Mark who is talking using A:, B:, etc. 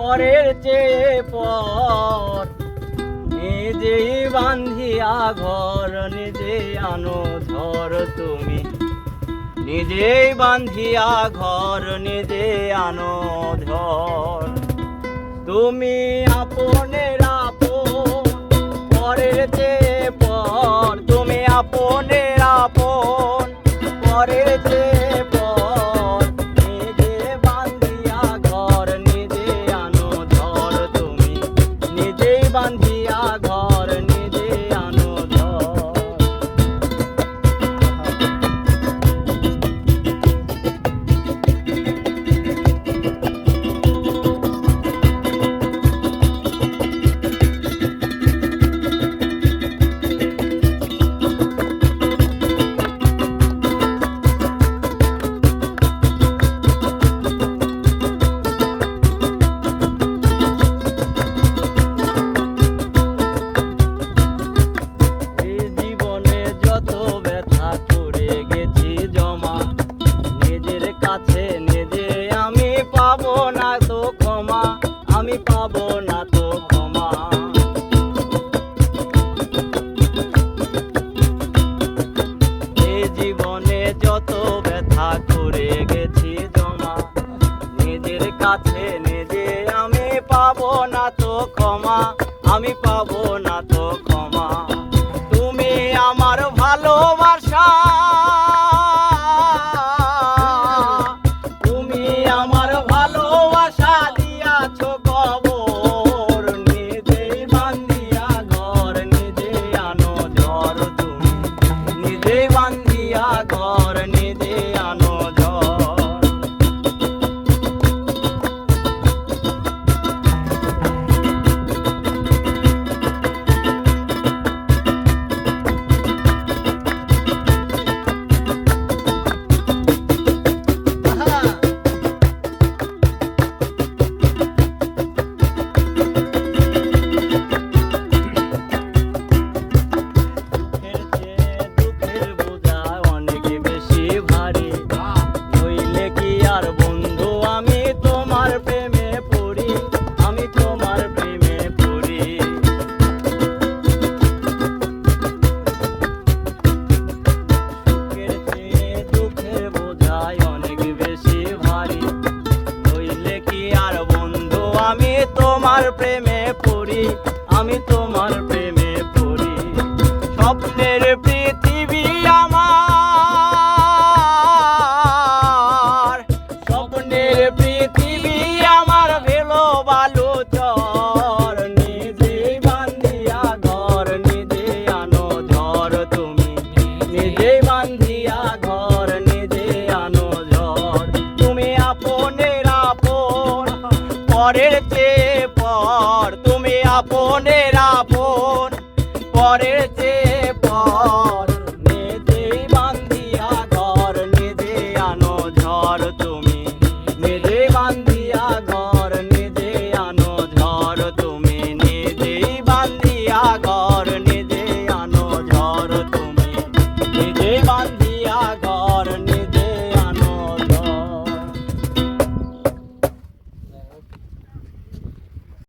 A: পরের চেয়ে পর, নিজেই বান্ধিয়া ঘর নিজে আনো ধর তুমি, নিজেই বান্ধিয়া ঘর নিজে আনো ধর। তুমি আপনের আপন, পরের চেয়ে পর, তুমি আপনের আপন, পরের চেয়ে পর, নিজে বান্ধিয়া ঘর নিজে আনো ধর তুমি, নিজেই বান্ধিয়া ঘর নিজে আনো ধর। আমি পাবো না তো ক্ষমা, এই জীবনে যত ব্যথা করে গেছি জমা, নিজের কাছে নিজে আমি পাবো না তো ক্ষমা, আমি পাবো না তো ক্ষমা। তুমি আমার ভালোবাসা, তুমি আমার ভালোবাসা দিয়াছো কবর, নিজেই বান্ধিয়া ঘর নিজে আনো ধর তুমি, নিজেই বান্ধিয়া ঘর নিজে আনো ধর। আমি তোমার প্রেমে পড়ি, আমি তো